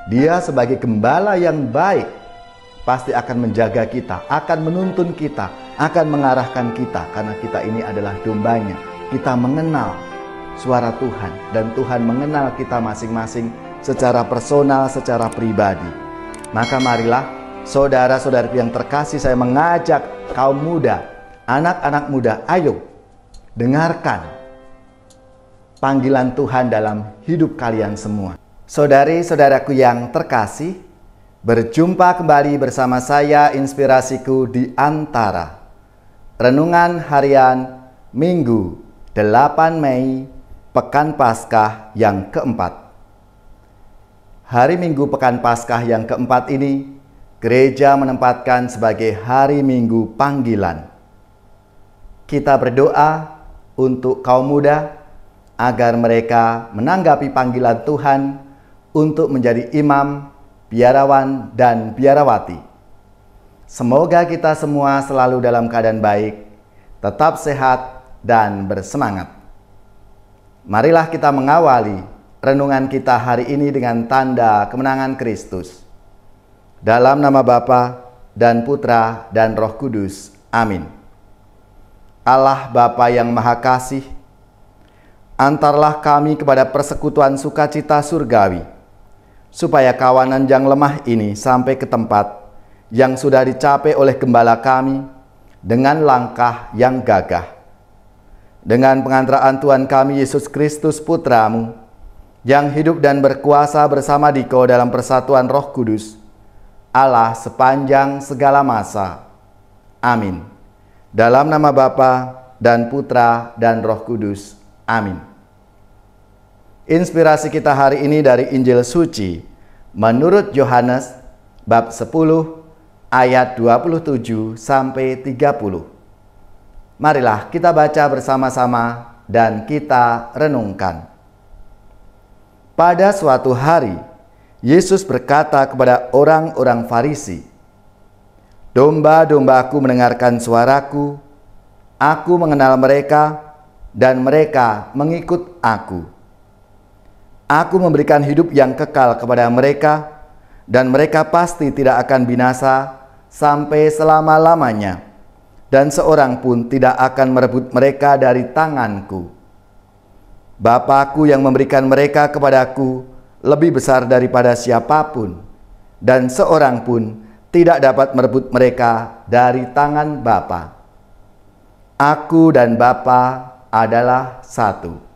Dia sebagai gembala yang baik pasti akan menjaga kita, akan menuntun kita, akan mengarahkan kita, karena kita ini adalah dombanya. Kita mengenal suara Tuhan dan Tuhan mengenal kita masing-masing secara personal, secara pribadi. Maka marilah saudara-saudariku yang terkasih, saya mengajak kaum muda, anak-anak muda, ayo dengarkan panggilan Tuhan dalam hidup kalian semua. Saudari-saudaraku yang terkasih, berjumpa kembali bersama saya Inspirasiku di Antara. Renungan harian Minggu 8 Mei, Pekan Paskah yang keempat. Hari Minggu Pekan Paskah yang keempat ini, gereja menempatkan sebagai hari Minggu panggilan. Kita berdoa untuk kaum muda agar mereka menanggapi panggilan Tuhan untuk menjadi imam, biarawan, dan biarawati. Semoga kita semua selalu dalam keadaan baik, tetap sehat, dan bersemangat. Marilah kita mengawali renungan kita hari ini dengan tanda kemenangan Kristus. Dalam nama Bapa dan Putra dan Roh Kudus. Amin. Allah Bapa yang Maha Kasih, antarlah kami kepada persekutuan sukacita surgawi, supaya kawanan yang lemah ini sampai ke tempat yang sudah dicapai oleh gembala kami dengan langkah yang gagah. Dengan pengantaraan Tuhan kami Yesus Kristus Putramu, yang hidup dan berkuasa bersama Dikau dalam persatuan Roh Kudus, Allah sepanjang segala masa. Amin. Dalam nama Bapa dan Putra dan Roh Kudus. Amin. Inspirasi kita hari ini dari Injil Suci menurut Yohanes bab 10 ayat 27 sampai 30. Marilah kita baca bersama-sama dan kita renungkan. Pada suatu hari, Yesus berkata kepada orang-orang Farisi, "Domba-dombaku mendengarkan suaraku, aku mengenal mereka, dan mereka mengikut aku. Aku memberikan hidup yang kekal kepada mereka, dan mereka pasti tidak akan binasa sampai selama-lamanya, dan seorang pun tidak akan merebut mereka dari tanganku. Bapa-Ku yang memberikan mereka kepadaku lebih besar daripada siapapun, dan seorang pun tidak dapat merebut mereka dari tangan Bapa. Aku dan Bapa adalah satu."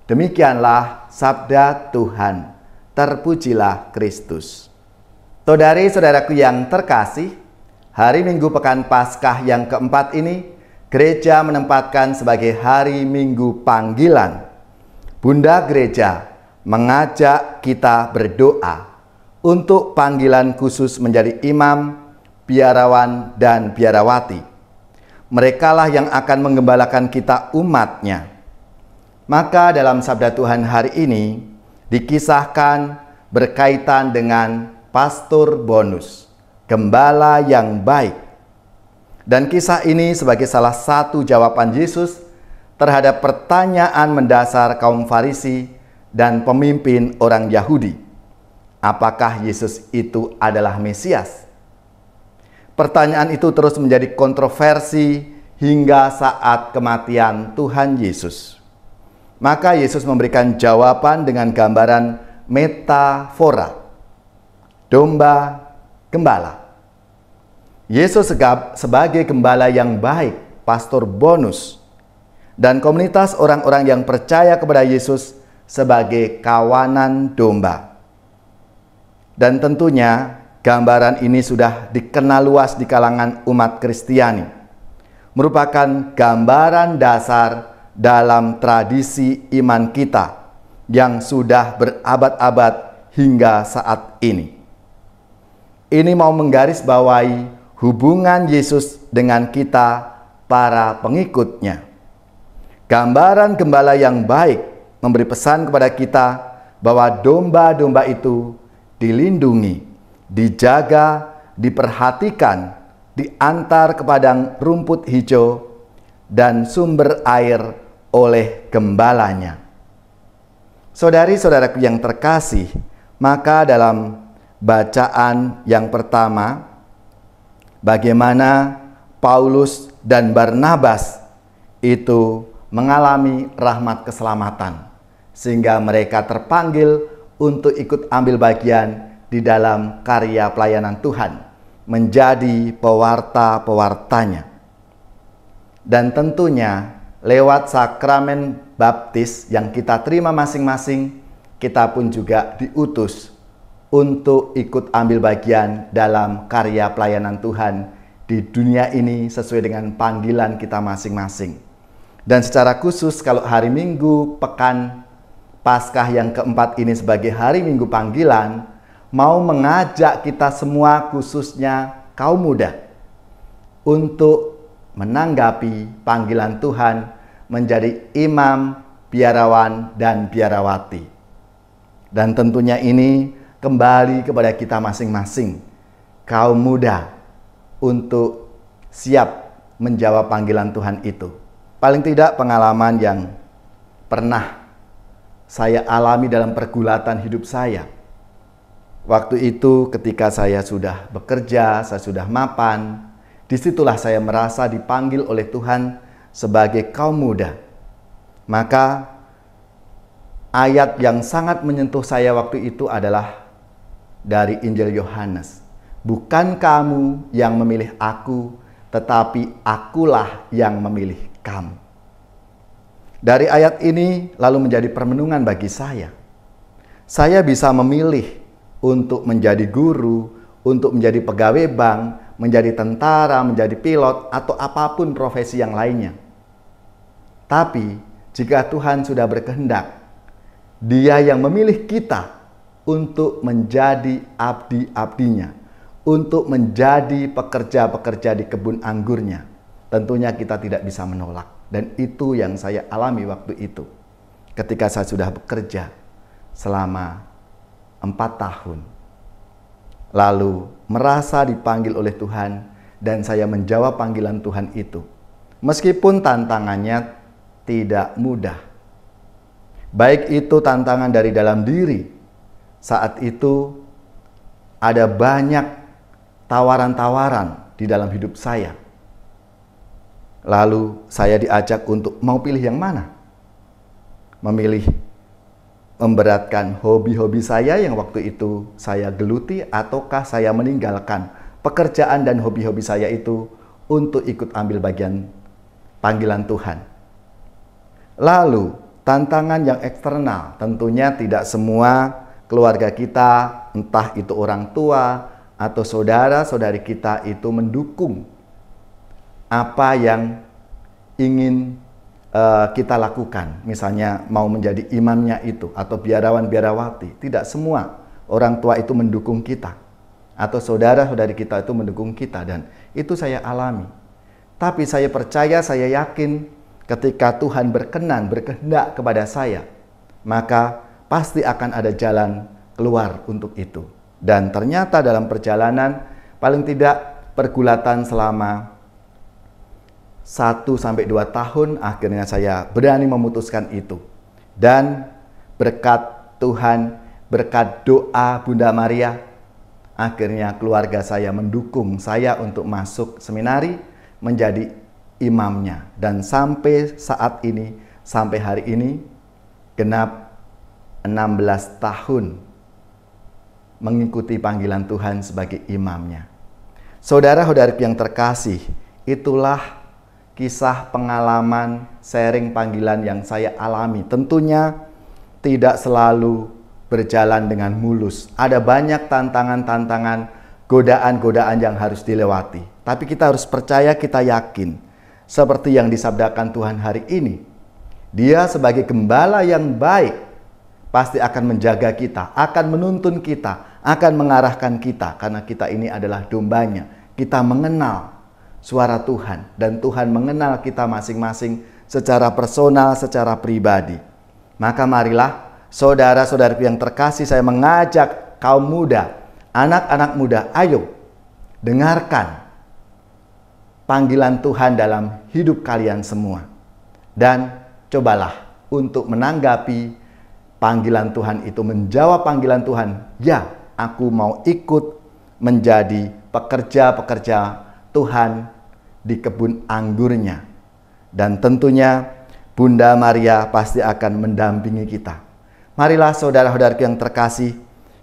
Demikianlah sabda Tuhan. Terpujilah Kristus. Saudari-saudaraku yang terkasih, hari Minggu Pekan Paskah yang keempat ini, gereja menempatkan sebagai hari Minggu panggilan. Bunda Gereja mengajak kita berdoa untuk panggilan khusus menjadi imam, biarawan, dan biarawati. Merekalah yang akan menggembalakan kita umatnya. Maka dalam sabda Tuhan hari ini dikisahkan berkaitan dengan pastor bonus, gembala yang baik. Dan kisah ini sebagai salah satu jawaban Yesus terhadap pertanyaan mendasar kaum Farisi dan pemimpin orang Yahudi. Apakah Yesus itu adalah Mesias? Pertanyaan itu terus menjadi kontroversi hingga saat kematian Tuhan Yesus. Maka Yesus memberikan jawaban dengan gambaran metafora, domba gembala. Yesus sebagai gembala yang baik, pastor bonus, dan komunitas orang-orang yang percaya kepada Yesus sebagai kawanan domba. Dan tentunya gambaran ini sudah dikenal luas di kalangan umat Kristiani, merupakan gambaran dasar dalam tradisi iman kita yang sudah berabad-abad hingga saat ini. Ini mau menggarisbawahi hubungan Yesus dengan kita, para pengikutnya. Gambaran gembala yang baik memberi pesan kepada kita bahwa domba-domba itu dilindungi, dijaga, diperhatikan, diantar ke padang rumput hijau dan sumber air oleh gembalanya. Saudari-saudaraku yang terkasih, maka dalam bacaan yang pertama, bagaimana Paulus dan Barnabas itu mengalami rahmat keselamatan, sehingga mereka terpanggil untuk ikut ambil bagian di dalam karya pelayanan Tuhan, menjadi pewarta-pewartanya. Dan tentunya lewat sakramen baptis yang kita terima masing-masing, kita pun juga diutus untuk ikut ambil bagian dalam karya pelayanan Tuhan di dunia ini sesuai dengan panggilan kita masing-masing. Dan secara khusus kalau hari Minggu pekan Paskah yang keempat ini sebagai hari Minggu panggilan, mau mengajak kita semua khususnya kaum muda untuk menanggapi panggilan Tuhan menjadi imam, biarawan, dan biarawati. Dan tentunya ini kembali kepada kita masing-masing, kaum muda, untuk siap menjawab panggilan Tuhan itu. Paling tidak pengalaman yang pernah saya alami dalam pergulatan hidup saya. Waktu itu ketika saya sudah bekerja, saya sudah mapan, disitulah saya merasa dipanggil oleh Tuhan sebagai kaum muda. Maka ayat yang sangat menyentuh saya waktu itu adalah dari Injil Yohanes. Bukan kamu yang memilih aku, tetapi akulah yang memilih kamu. Dari ayat ini lalu menjadi permenungan bagi saya. Saya bisa memilih untuk menjadi guru, untuk menjadi pegawai bank, menjadi tentara, menjadi pilot, atau apapun profesi yang lainnya. Tapi jika Tuhan sudah berkehendak, Dia yang memilih kita untuk menjadi abdi-abdinya, untuk menjadi pekerja-pekerja di kebun anggurnya, tentunya kita tidak bisa menolak. Dan itu yang saya alami waktu itu, ketika saya sudah bekerja selama 4 tahun. Lalu merasa dipanggil oleh Tuhan, dan saya menjawab panggilan Tuhan itu. Meskipun tantangannya tidak mudah. Baik itu tantangan dari dalam diri. Saat itu ada banyak tawaran-tawaran di dalam hidup saya. Lalu saya diajak untuk mau pilih yang mana? Memilih memberatkan hobi-hobi saya yang waktu itu saya geluti, ataukah saya meninggalkan pekerjaan dan hobi-hobi saya itu untuk ikut ambil bagian panggilan Tuhan. Lalu tantangan yang eksternal, tentunya tidak semua keluarga kita, entah itu orang tua atau saudara-saudari kita, itu mendukung apa yang ingin kita lakukan. Misalnya mau menjadi imamnya itu atau biarawan-biarawati. Tidak semua orang tua itu mendukung kita, atau saudara-saudari kita itu mendukung kita, dan itu saya alami. Tapi saya percaya, saya yakin ketika Tuhan berkehendak kepada saya, maka pasti akan ada jalan keluar untuk itu. Dan ternyata dalam perjalanan, paling tidak pergulatan selama 1-2 tahun, akhirnya saya berani memutuskan itu. Dan berkat Tuhan, berkat doa Bunda Maria, akhirnya keluarga saya mendukung saya untuk masuk seminari, menjadi imamnya. Dan sampai saat ini, sampai hari ini, genap 16 tahun mengikuti panggilan Tuhan sebagai imamnya. Saudara-saudari yang terkasih, itulah kisah pengalaman sharing panggilan yang saya alami. Tentunya tidak selalu berjalan dengan mulus. Ada banyak tantangan-tantangan, godaan-godaan yang harus dilewati. Tapi kita harus percaya, kita yakin. Seperti yang disabdakan Tuhan hari ini. Dia sebagai gembala yang baik pasti akan menjaga kita, akan menuntun kita, akan mengarahkan kita. Karena kita ini adalah dombanya. Kita mengenal suara Tuhan, dan Tuhan mengenal kita masing-masing secara personal, secara pribadi. Maka marilah saudara-saudari yang terkasih, saya mengajak kaum muda, anak-anak muda, ayo dengarkan panggilan Tuhan dalam hidup kalian semua. Dan cobalah untuk menanggapi panggilan Tuhan itu, menjawab panggilan Tuhan. Ya, aku mau ikut menjadi pekerja-pekerja Tuhan di kebun anggurnya. Dan tentunya Bunda Maria pasti akan mendampingi kita. Marilah saudara-saudaraku yang terkasih,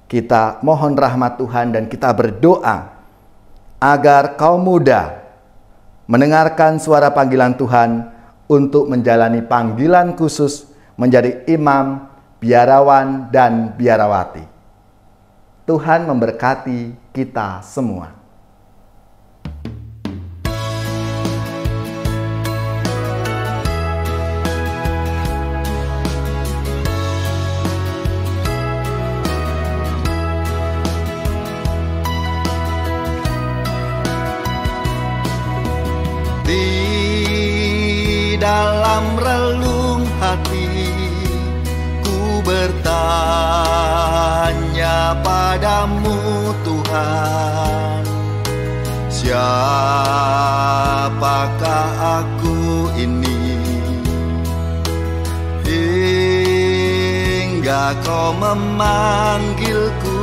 kita mohon rahmat Tuhan dan kita berdoa agar kaum muda mendengarkan suara panggilan Tuhan untuk menjalani panggilan khusus menjadi imam, biarawan, dan biarawati. Tuhan memberkati kita semua. Di dalam relung hati ku bertanya padamu Tuhan, siapakah aku ini hingga kau memanggilku.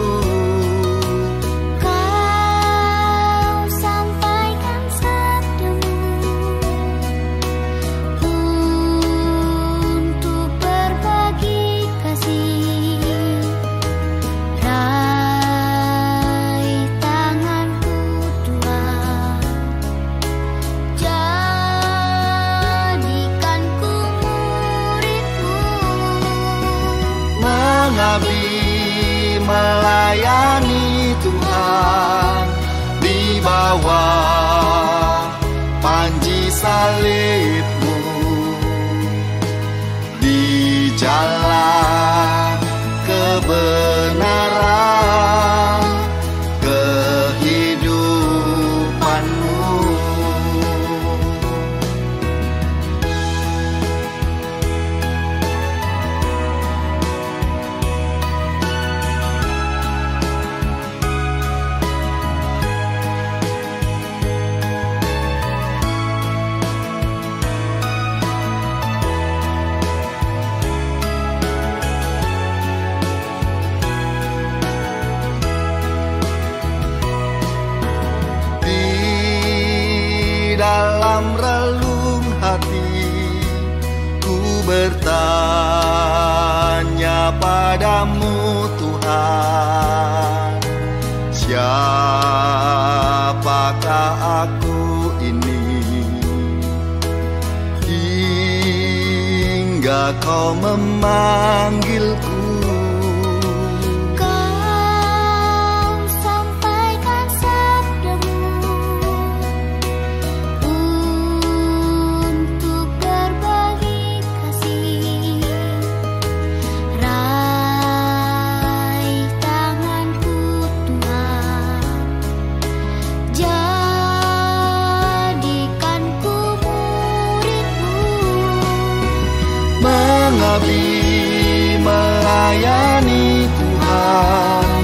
Mengabdi melayani Tuhan di bawah panji salib-Mu, di jalan kebenaran kehidupan-Mu. Dalam relung hati ku bertanya padamu Tuhan, siapakah aku ini hingga kau memanggilku. Mengabdi melayani Tuhan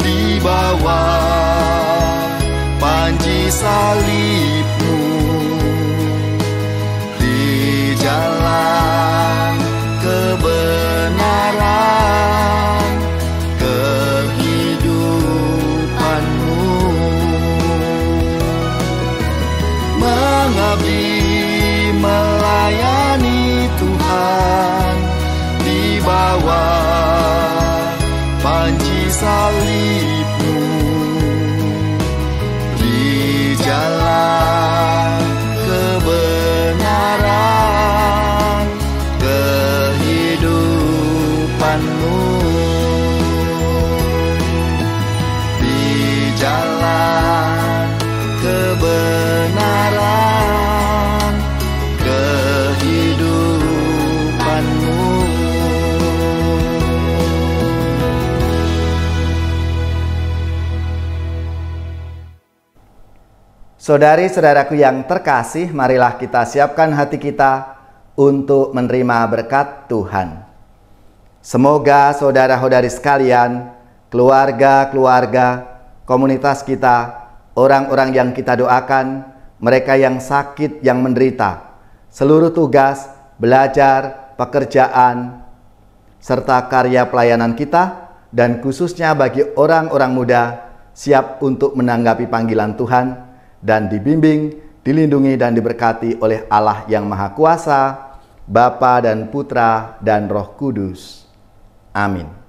di bawah panji salib-Mu, di jalan kebenaran kehidupan-Mu. Mengabdi melayani Tuhan di bawah panji salib-Mu, di jalan kebenaran kehidupan-Mu, di jalan kebenaran kehidupan-Mu. Saudari-saudaraku yang terkasih, marilah kita siapkan hati kita untuk menerima berkat Tuhan. Semoga saudara-saudari sekalian, keluarga-keluarga, komunitas kita, orang-orang yang kita doakan, mereka yang sakit, yang menderita, seluruh tugas, belajar, pekerjaan, serta karya pelayanan kita, dan khususnya bagi orang-orang muda siap untuk menanggapi panggilan Tuhan dan dibimbing, dilindungi dan diberkati oleh Allah yang Maha Kuasa, Bapa dan Putra dan Roh Kudus. Amin.